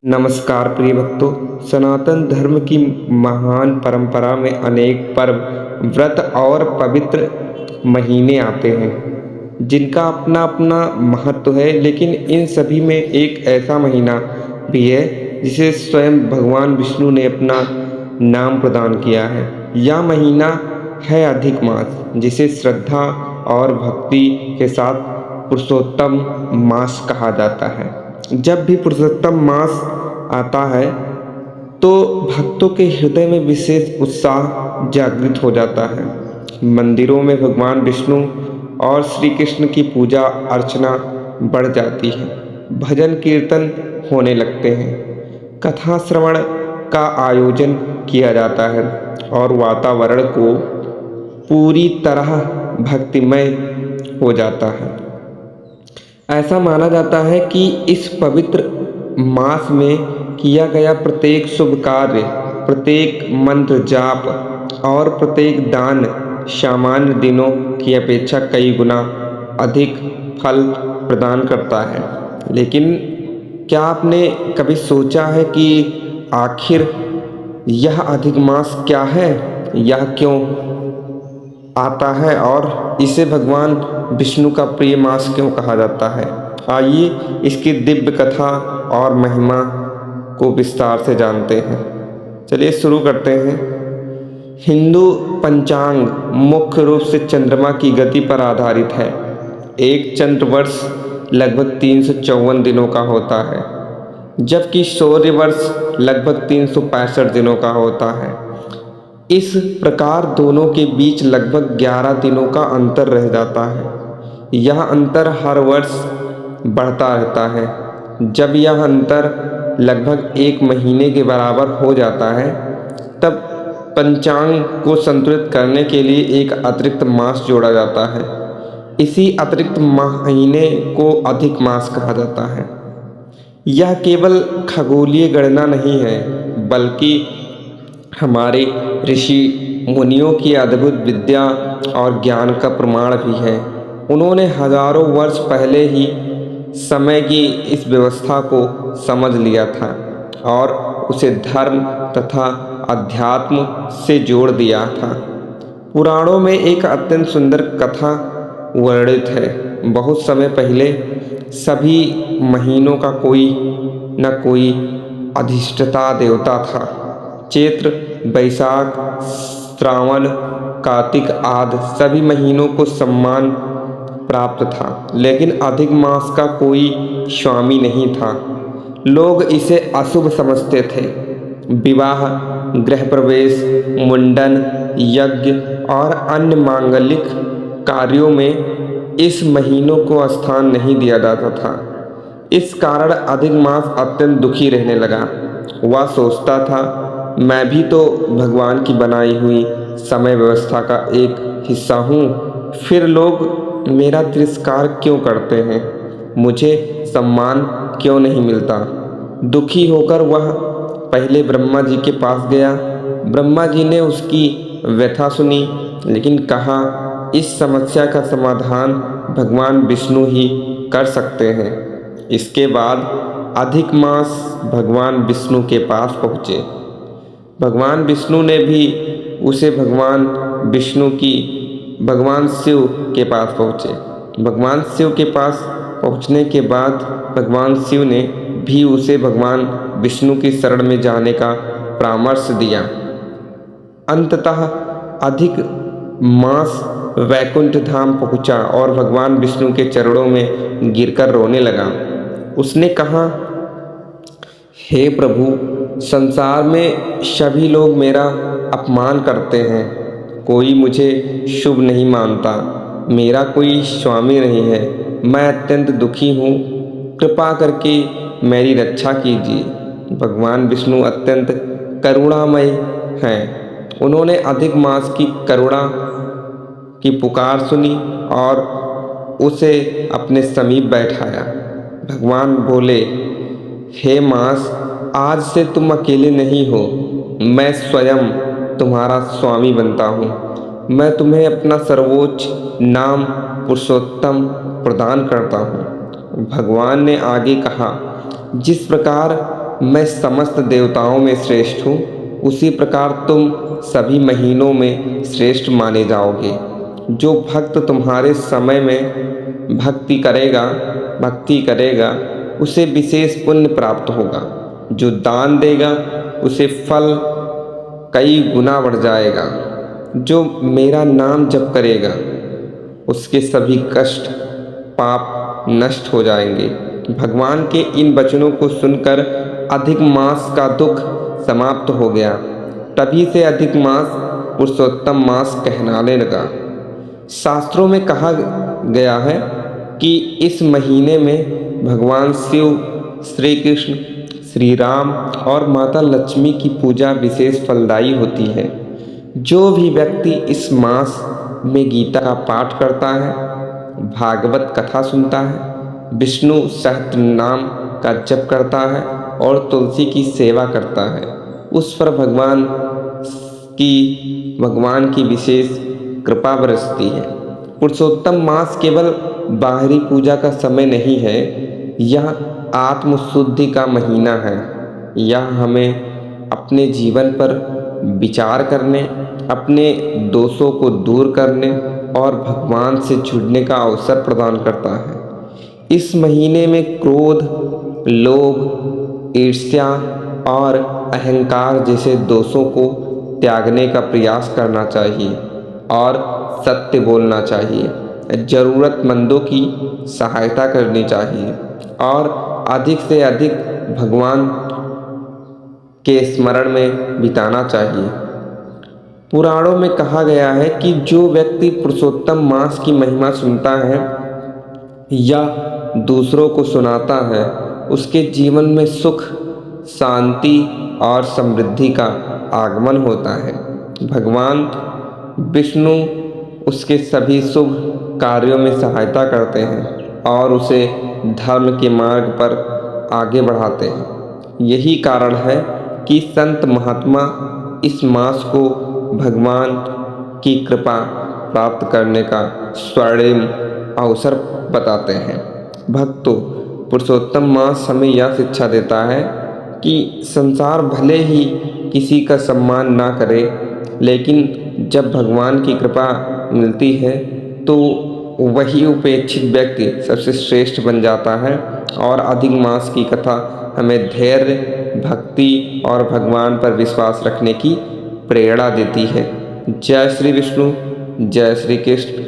नमस्कार प्रिय भक्तों। सनातन धर्म की महान परंपरा में अनेक पर्व, व्रत और पवित्र महीने आते हैं जिनका अपना अपना महत्व है। लेकिन इन सभी में एक ऐसा महीना भी है जिसे स्वयं भगवान विष्णु ने अपना नाम प्रदान किया है। यह महीना है अधिक मास, जिसे श्रद्धा और भक्ति के साथ पुरुषोत्तम मास कहा जाता है। जब भी पुरुषोत्तम मास आता है तो भक्तों के हृदय में विशेष उत्साह जागृत हो जाता है। मंदिरों में भगवान विष्णु और श्री कृष्ण की पूजा अर्चना बढ़ जाती है, भजन कीर्तन होने लगते हैं, कथा श्रवण का आयोजन किया जाता है और वातावरण को पूरी तरह भक्तिमय हो जाता है। ऐसा माना जाता है कि इस पवित्र मास में किया गया प्रत्येक शुभ कार्य, प्रत्येक मंत्र जाप और प्रत्येक दान सामान्य दिनों की अपेक्षा कई गुना अधिक फल प्रदान करता है। लेकिन क्या आपने कभी सोचा है कि आखिर यह अधिक मास क्या है, यह क्यों आता है और इसे भगवान विष्णु का प्रिय मास क्यों कहा जाता है? आइए इसकी दिव्य कथा और महिमा को विस्तार से जानते हैं। चलिए शुरू करते हैं। हिंदू पंचांग मुख्य रूप से चंद्रमा की गति पर आधारित है। एक चंद्र वर्ष लगभग 354 दिनों का होता है, जबकि सूर्य वर्ष लगभग 365 दिनों का होता है। इस प्रकार दोनों के बीच लगभग 11 दिनों का अंतर रह जाता है। यह अंतर हर वर्ष बढ़ता रहता है। जब यह अंतर लगभग एक महीने के बराबर हो जाता है, तब पंचांग को संतुलित करने के लिए एक अतिरिक्त मास जोड़ा जाता है। इसी अतिरिक्त महीने को अधिक मास कहा जाता है। यह केवल खगोलीय गणना नहीं है, बल्कि हमारे ऋषि मुनियों की अद्भुत विद्या और ज्ञान का प्रमाण भी है। उन्होंने हजारों वर्ष पहले ही समय की इस व्यवस्था को समझ लिया था और उसे धर्म तथा अध्यात्म से जोड़ दिया था। पुराणों में एक अत्यंत सुंदर कथा वर्णित है। बहुत समय पहले सभी महीनों का कोई न कोई अधिष्ठता देवता था। चैत्र, बैसाख, श्रावण, कार्तिक आदि सभी महीनों को सम्मान प्राप्त था, लेकिन अधिक मास का कोई स्वामी नहीं था। लोग इसे अशुभ समझते थे। विवाह, गृह प्रवेश, मुंडन, यज्ञ और अन्य मांगलिक कार्यों में इस महीनों को स्थान नहीं दिया जाता था। इस कारण अधिक मास अत्यंत दुखी रहने लगा। वह सोचता था, मैं भी तो भगवान की बनाई हुई समय व्यवस्था का एक हिस्सा हूँ, फिर लोग मेरा तिरस्कार क्यों करते हैं, मुझे सम्मान क्यों नहीं मिलता। दुखी होकर वह पहले ब्रह्मा जी के पास गया। ब्रह्मा जी ने उसकी व्यथा सुनी, लेकिन कहा इस समस्या का समाधान भगवान विष्णु ही कर सकते हैं। इसके बाद अधिक मास भगवान विष्णु के पास पहुँचे। भगवान विष्णु ने भी उसे भगवान शिव के पास पहुँचे। भगवान शिव के पास पहुँचने के बाद भगवान शिव ने भी उसे भगवान विष्णु की शरण में जाने का परामर्श दिया। अंततः अधिक मास वैकुंठ धाम पहुँचा और भगवान विष्णु के चरणों में गिरकर रोने लगा। उसने कहा, हे प्रभु, संसार में सभी लोग मेरा अपमान करते हैं, कोई मुझे शुभ नहीं मानता, मेरा कोई स्वामी नहीं है, मैं अत्यंत दुखी हूँ, कृपा करके मेरी रक्षा कीजिए। भगवान विष्णु अत्यंत करुणामय हैं। उन्होंने अधिक मास की करुणा की पुकार सुनी और उसे अपने समीप बैठाया। भगवान बोले, हे मास, आज से तुम अकेले नहीं हो, मैं स्वयं तुम्हारा स्वामी बनता हूँ। मैं तुम्हें अपना सर्वोच्च नाम पुरुषोत्तम प्रदान करता हूँ। भगवान ने आगे कहा, जिस प्रकार मैं समस्त देवताओं में श्रेष्ठ हूँ, उसी प्रकार तुम सभी महीनों में श्रेष्ठ माने जाओगे। जो भक्त तुम्हारे समय में भक्ति करेगा उसे विशेष पुण्य प्राप्त होगा। जो दान देगा उसे फल कई गुना बढ़ जाएगा। जो मेरा नाम जप करेगा उसके सभी कष्ट पाप नष्ट हो जाएंगे। भगवान के इन वचनों को सुनकर अधिक मास का दुख समाप्त हो गया। तभी से अधिक मास पुरुषोत्तम मास कहलाने लगा। शास्त्रों में कहा गया है कि इस महीने में भगवान शिव, श्री कृष्ण, श्री राम और माता लक्ष्मी की पूजा विशेष फलदायी होती है। जो भी व्यक्ति इस मास में गीता का पाठ करता है, भागवत कथा सुनता है, विष्णु सहस्त्र नाम का जप करता है और तुलसी की सेवा करता है, उस पर भगवान की विशेष कृपा बरसती है। पुरुषोत्तम मास केवल बाहरी पूजा का समय नहीं है, यह आत्मशुद्धि का महीना है। यह हमें अपने जीवन पर विचार करने, अपने दोषों को दूर करने और भगवान से जुड़ने का अवसर प्रदान करता है। इस महीने में क्रोध, लोभ, ईर्ष्या और अहंकार जैसे दोषों को त्यागने का प्रयास करना चाहिए और सत्य बोलना चाहिए, ज़रूरतमंदों की सहायता करनी चाहिए और अधिक से अधिक भगवान के स्मरण में बिताना चाहिए। पुराणों में कहा गया है कि जो व्यक्ति पुरुषोत्तम मास की महिमा सुनता है या दूसरों को सुनाता है, उसके जीवन में सुख, शांति और समृद्धि का आगमन होता है। भगवान विष्णु उसके सभी शुभ कार्यों में सहायता करते हैं और उसे धर्म के मार्ग पर आगे बढ़ाते हैं। यही कारण है कि संत महात्मा इस मास को भगवान की कृपा प्राप्त करने का स्वर्णिम अवसर बताते हैं। भक्तों, पुरुषोत्तम मास हमें यह शिक्षा देता है कि संसार भले ही किसी का सम्मान ना करे, लेकिन जब भगवान की कृपा मिलती है तो वही उपेक्षित व्यक्ति सबसे श्रेष्ठ बन जाता है। और अधिक मास की कथा हमें धैर्य, भक्ति और भगवान पर विश्वास रखने की प्रेरणा देती है। जय श्री विष्णु, जय श्री कृष्ण।